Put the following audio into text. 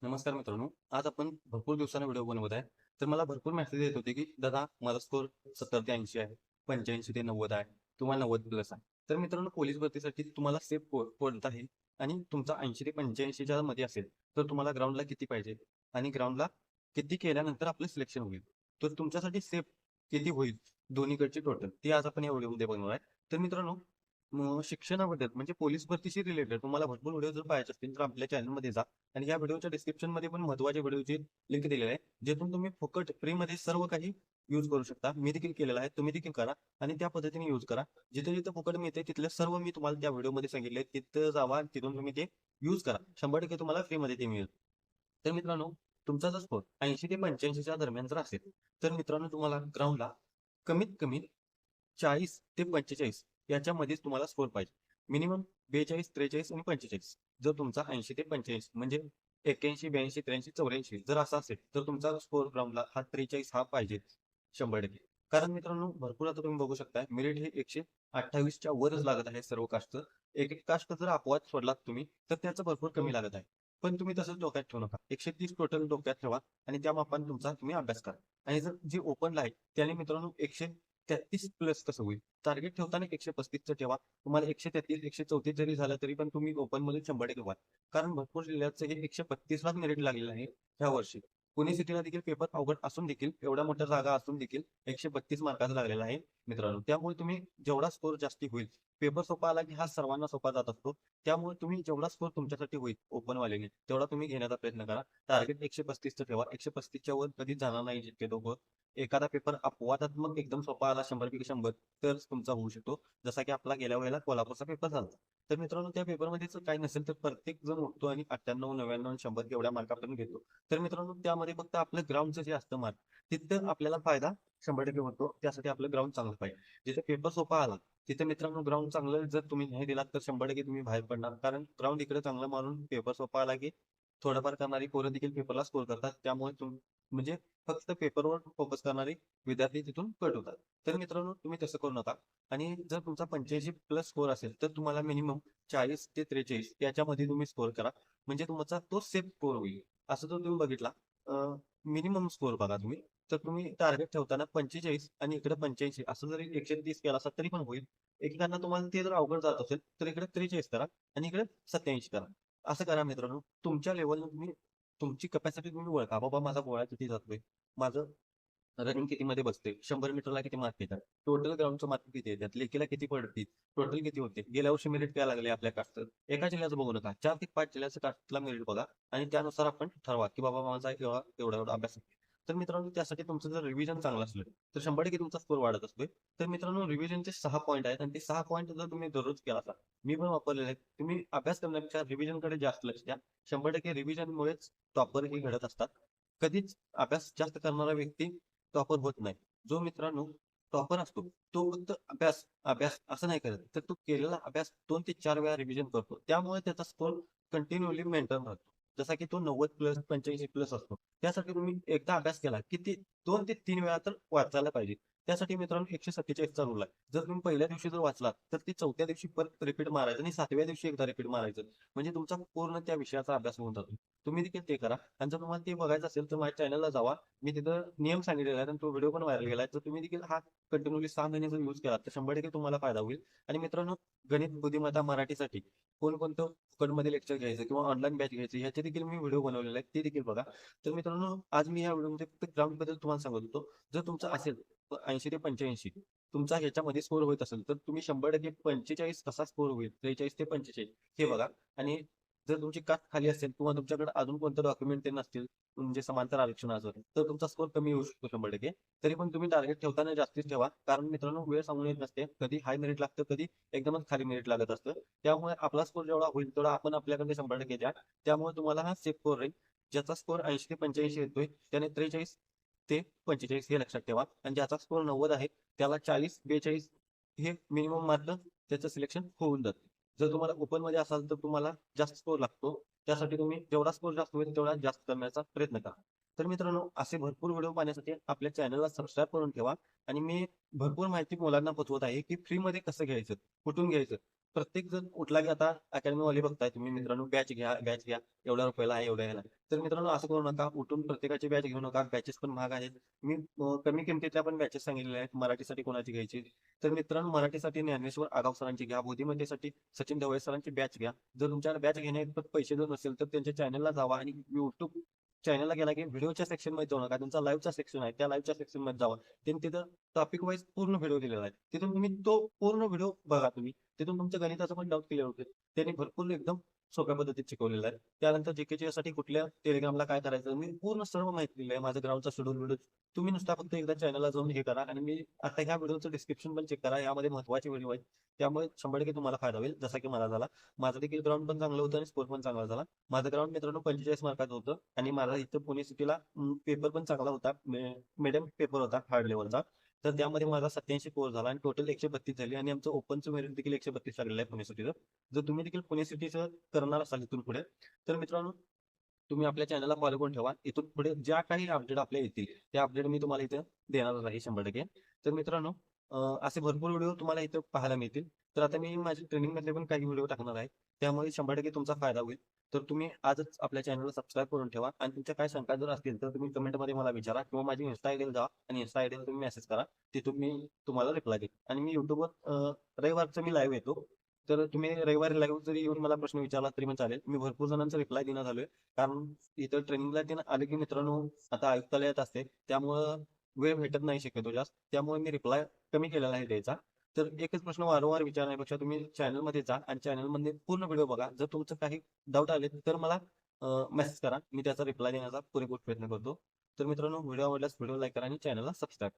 नमस्कार मित्रांनो. आज आपण भरपूर दिवसांनी व्हिडिओ बनवत आहे. तर मला भरपूर मेसेज येत होते, की दादा माझा स्कोर 70 ते 80 आहे, 85 ते 90 आहे, तुम्हाला 90 प्लस आहे. तर मित्रांनो पोलीस भरतीसाठी तुम्हाला सेफ कोणता आहे आणि तुमचा 80 ते 85च्या मध्ये असेल, तर तुम्हाला ग्राउंडला किती पाहिजे आणि ग्राउंडला किती केल्यानंतर आपलं सिलेक्शन होईल. तर तुमच्यासाठी सेफ किती होईल दोन्हीकडची टोटल ते आज आपण या व्हिडिओमध्ये बनवणार आहे. तर मित्रांनो शिक्षणाबद्दल म्हणजे पोलीस भरतीशी रिलेटेड तुम्हाला भरपूर व्हिडिओ जर पाहायचे असतील तर आपल्या चॅनलमध्ये जा आणि या व्हिडिओच्या डिस्क्रिप्शन मध्ये पण महत्त्वाच्या व्हिडिओची लिंक दिलेली आहे, जेथून तुम्ही फुकट फ्रीमध्ये सर्व काही यूज करू शकता. मी देखील केलेला आहे, तुम्ही देखील करा आणि त्या पद्धतीने यूज करा. जिथे जिथे फुकट मिळते तिथले सर्व मी तुम्हाला त्या व्हिडिओमध्ये सांगितले, तिथं जावा, तिथून तुम्ही ते यूज करा. 100% तुम्हाला फ्रीमध्ये ते मिळेल. तर मित्रांनो, तुमचा जर स्कोर 80 ते 85च्या दरम्यान जर असेल, तर मित्रांनो तुम्हाला ग्राउंडला कमीत कमी 40 ते 45 याच्यामध्येच तुम्हाला स्कोर पाहिजे. मिनिमम 42, 43 आणि 45. जर तुमचा 80 ते 85 म्हणजे 81, 82, 83, 84 जर असा असेल, तर तुमचा स्कोर ग्राउंडला हा 43 हा पाहिजे 100%. कारण मित्रांनो भरपूर आता तुम्ही बघू शकता मेरिट हे 128च्या वरच लागत आहे सर्व कास्टचं. एक-एक कास्ट जर अपवाद सोडलात तुम्ही, तर त्याचं भरपूर कमी लागत आहे. पण तुम्ही तसंच डोक्यात ठेवू नका. 130 टोटल डोक्यात ठेवा आणि त्या मापाने तुमचा तुम्ही अभ्यास करा. आणि जर जे ओपनला आहे, त्याने मित्रांनो 133 प्लस कसं होईल? टार्गेट ठेवताना 135चं ठेवा. तुम्हाला 133, 134 जरी झालं तरी पण तुम्ही ओपनमध्ये 100% व्हाल. कारण भरपूर जिल्ह्याचं हे 135लाच मेरिट लागलेलं आहे ह्या वर्षी. पुणे सिटीला देखील पेपर अवघड असून देखील, एवढ्या मोठ्या जागा असून देखील 132 मार्काचा लागलेला आहे मित्रांनो. त्यामुळे तुम्ही जेवढा स्कोर जास्ती होईल, पेपर सोपा आला की हा सर्वांना सोपा जात असतो. त्यामुळे तुम्ही जेवढा स्कोर तुमच्यासाठी होईल ओपनवाल्याने, तेवढा तुम्ही घेण्याचा प्रयत्न करा. टार्गेट 135चं ठेवा. 135च्या वर कधीच जाणार नाही शक्यतो. एखादा पेपर अपवादात्मक एकदम सोपा आला 100 पैकी 100 तरच तुमचा होऊ शकतो. जसा की आपला गेल्या वेळेला कोल्हापूरचा पेपर झाला. तर मित्रांनो त्या पेपरमध्येच काही नसेल तर प्रत्येक जण उठतो आणि 98, 99 आणि 100 एवढ्या मार्कापर्यंत घेतो. तर मित्रांनो त्यामध्ये फक्त आपलं ग्राउंडचं जे असतं मार्क तिथं आपल्याला फायदा 100% होतो. त्यासाठी आपलं ग्राउंड चांगलं पाहिजे. जिथे पेपर सोपा आला तिथे मित्रांनो ग्राउंड चांगलं जर तुम्ही नाही दिलात तर 100% तुम्ही बाहेर पडणार. कारण ग्राउंड इकडे चांगलं मारून पेपर सोपा आला की थोडंफार करणारी पोरं देखील पेपरला स्कोर करतात. त्यामुळे म्हणजे फक्त पेपरवर फोकस करणारे विद्यार्थी तिथून कट होतात. तर मित्रांनो तुम्ही तसं करू नका. आणि जर तुमचा 85 प्लस स्कोर असेल तर तुम्हाला मिनिमम 40 ते 43 याच्यामध्ये तुम्ही स्कोर करा. म्हणजे तुमचा तो सेफ स्कोर होईल. असं जर तुम्ही बघितला मिनिमम स्कोर बघा तुम्ही. तर तुम्ही टार्गेट ठेवताना 45 आणि इकडे 85 असं जरी 130 केला असता तरी पण होईल. एकेकांना तुम्हाला ते जर अवघड जात असेल तर इकडे 43 करा आणि इकडे 87 करा. असं करा मित्रांनो. तुमच्या लेव्हलला तुम्ही तुमची कपॅसिटी तुम्ही ओळखा. बाबा माझा गोळा किती जातोय? माझं रनिंग कितीमध्ये बसते? 100 मीटरला किती मार्क येतात? टोटल ग्राउंडचं मार्क किती येतात? लेखीला किती पडतील? टोटल किती होते? गेल्या वर्षी मेरिट काय लागले आपल्या कास्टचं? एका जिल्ह्याचं बघू नका. 4 ते 5 जिल्ह्याचं कास्टला मेरिट बघा आणि त्यानुसार आपण ठरवा, की बाबा माझा एवढा अभ्यास आहे. तर मित्रांनो त्यासाठी तुमचं जर रिव्हिजन चांगलं असलं, तर 100% तुमचा स्कोर वाढत असतोय. तर मित्रांनो रिव्हिजनचे 6 पॉईंट आहेत आणि ते 6 पॉईंट जर तुम्ही दररोज केला असाल, मी पण वापरलेले आहेत. तुम्ही अभ्यास करण्यापेक्षा रिव्हिजनकडे जास्त लक्ष द्या. 100% रिव्हिजनमुळेच टॉपर हे घडत असतात. कधीच अभ्यास जास्त करणारा व्यक्ती टॉपर होत नाही. जो मित्रांनो टॉपर असतो, तो फक्त अभ्यास, अभ्यास असं नाही करत. तर तो केलेला अभ्यास 2 ते 4 वेळा रिव्हिजन करतो. त्यामुळे त्याचा स्कोर कंटिन्यूअली मेंटेन राहतो. जसा की तो 90 प्लस 85 प्लस असतो. त्यासाठी तुम्ही एकदा अभ्यास केला, की ती 2 ते 3 वेळा तर वाचायला पाहिजे. त्यासाठी मित्रांनो 147चा रूल आहे. जर तुम्ही पहिल्या दिवशी जर वाचलात, तर ती 4थ्या दिवशी परत रिपीट मारायचं आणि 7व्या दिवशी एकदा रिपीट मारायचं. म्हणजे तुमचा पूर्ण त्या विषयाचा अभ्यास होऊन जातो. तुम्ही देखील ते करा आणि जर तुम्हाला ते बघायचं असेल, तर माझ्या चॅनलला जावा. मी तिथं नियम सांगितलेला आहे आणि तो व्हिडिओ पण व्हायरल गेला आहे. तर तुम्ही देखील हा कंटिन्यूअली 6 महिने जर यूज केला, तर 100% तुम्हाला फायदा होईल. आणि मित्रांनो, गणित, बुद्धिमत्ता, मराठीसाठी कोणकोणतं फुकटमध्ये लेक्चर घ्यायचं किंवा ऑनलाईन बॅच घ्यायची ह्याचे देखील मी व्हिडिओ बनवलेले आहेत. ते देखील बघा. तर मित्रांनो, आज मी या व्हिडिओमध्ये फक्त ग्राउंडबद्दल तुम्हाला सांगत होतो. जर तुमचं असेल 80 ते 85 तुमचा ह्याच्यामध्ये स्कोर होत असेल, तर तुम्ही 100% 45 कसा स्कोर होईल, 43 ते 45 हे बघा. आणि जर तुमची कास्ट खाली असेल किंवा तुमच्याकडे अजून कोणतं डॉक्युमेंट ते नसतील, म्हणजे समांतर आरक्षणाचं, तर तुमचा स्कोर कमी येऊ शकतो 100%. तरी पण तुम्ही टार्गेट ठेवताना जास्तीच ठेवा. कारण मित्रांनो वेळ सांगून येत नसते. कधी हाय मेरिट लागतं, कधी एकदमच खाली मेरिट लागत असतं. त्यामुळे आपला स्कोर जेवढा होईल तेवढा आपण आपल्याकडे 100% द्या. त्यामुळे तुम्हाला हा सेफ स्कोर राहील. ज्याचा स्कोर 80 ते 85 येतोय, त्याने 43 ते 45 हे लक्षात ठेवा. आणि ज्याचा स्कोर 90 आहे, त्याला 40, 42 हे मिनिमम मार्क त्याचं सिलेक्शन होऊन जातं. जर तुम्हाला ओपनमध्ये असाल तर तुम्हाला जास्त स्कोर लागतो. त्यासाठी तुम्ही जेवढा स्कोर जास्त होईल तेवढा जास्त करण्याचा प्रयत्न करा. तर मित्रांनो असे भरपूर व्हिडिओ पाहण्यासाठी आपल्या चॅनलला सबस्क्राईब करून ठेवा. आणि मी भरपूर माहिती मुलांना पोहोचवत आहे, की फ्रीमध्ये कसं घ्यायचं, कुठून घ्यायचं. प्रत्येक जण उठला की आता अकॅडमीवाले बघताय तुम्ही मित्रांनो, बॅच घ्या, एवढ्या रुपयाला आहे, एवढ्या ह्याला. तर मित्रांनो असं करू नका, उठून प्रत्येकाची बॅच घेऊ नका. बॅचेस पण महाग आहेत. मी कमी किमतीतल्या पण बॅचेस सांगितलेल्या आहेत. मराठीसाठी कोणाची घ्यायची? तर मित्रांनो, मराठीसाठी ज्ञानेश्वर आगाव सरांची घ्या. बुद्धिमत्तेसाठी सचिन ढवळे सरांची बॅच घ्या. जर तुमच्याकडे बॅच घेण्याइतपत पैसे जर नसेल तर त्यांच्या चॅनलला जावा आणि YouTube चॅनलला गेला की व्हिडिओच्या सेक्शनमध्ये जाऊ नका. त्यांचा लाईव्हचा सेक्शन आहे. त्या लाईव्हच्या सेक्शनमध्ये जावा. त्यांनी तिथं टॉपिक वाईज पूर्ण व्हिडिओ दिलेला आहे. तिथून तुम्ही तो पूर्ण व्हिडिओ बघा तुम्ही. तिथून तुमच्या गणिताचं पण डाऊट क्लिअर होते. त्यांनी भरपूर एकदम सोप्या पद्धतीत शिकवलेलं आहे. त्यानंतर जीकेच्या साठी कुठल्या टेलिग्रामला काय करायचं मी पूर्ण सर्व माहिती दिली आहे. माझं ग्राउंडचा शेड्यूल व्हिडिओ तुम्ही नुसता फक्त एकदा चॅनलला जाऊन हे करा आणि मी आता ह्या व्हिडिओचं डिस्क्रिप्शन पण चेक करा. यामध्ये महत्त्वाचे व्हिडिओ आहेत. त्यामुळे 100% तुम्हाला फायदा होईल. जसा की मला झाला. माझं देखील ग्राउंड पण चांगलं होतं आणि स्कोर पण चांगला झाला. माझं ग्राउंड मित्रांनो 45 मार्काचं होतं आणि माझा इथं पुणे सिटीला पेपर पण चांगला होता. मिडियम पेपर होता हार्ड लेवलचा. तर त्यामध्ये माझा 87 स्कोर झाला आणि टोटल 132 झाली आणि आमचं ओपनचं मेरिट देखील 132 लागलेलं आहे पुणे सिटीचं. जर तुम्ही देखील पुणे सिटीचं करणार असाल इथून पुढे, तर मित्रांनो तुम्ही आपल्या चॅनलला फॉलो करून ठेवा. इथून पुढे ज्या काही अपडेट आपल्या येतील, त्या अपडेट मी तुम्हाला इथं देणारच आहे 100%. तर मित्रांनो असे भरपूर व्हिडिओ तुम्हाला इथं पाहायला मिळतील. तर आता मी माझे ट्रेनिंगमधले पण काही व्हिडिओ टाकणार आहे. त्यामुळे 100% तुमचा फायदा होईल. तर तुम्ही आजच आपल्या चॅनलला सबस्क्राईब करून ठेवा आणि तुमच्या काही शंका जर असतील तर तुम्ही कमेंटमध्ये मला विचारा किंवा माझी इन्स्टा आयडीला जा आणि इन्स्टा आयडीला तुम्ही मेसेज करा. तिथून मी तुम्हाला रिप्लाय देईन आणि मी YouTubeवर रविवारचं मी लाईव्ह येतो. तर तुम्ही रविवारी लाईव्ह जरी येऊन मला प्रश्न विचारला तरी पण चालेल. मी भरपूर जणांचा रिप्लाय देण्यात झालोय. कारण इथं ट्रेनिंगला ते आले की मित्रांनो आता आयुक्तालयात असते. त्यामुळं वेळ भेटत नाही शक्यतो जास्त. त्यामुळे मी रिप्लाय कमी केलेला आहे द्यायचा. तर एकच प्रश्न वारंवार विचारण्यापेक्षा तुम्ही चॅनलमध्ये जा आणि चॅनलमध्ये पूर्ण व्हिडिओ बघा. जर तुमचं काही डाऊट आले तर मला मेसेज करा. मी त्याचा रिप्लाय देण्याचा पुरेपूर प्रयत्न करतो. तर मित्रांनो व्हिडिओ आवडल्यास व्हिडिओ लाईक करा आणि चॅनलला सबस्क्राईब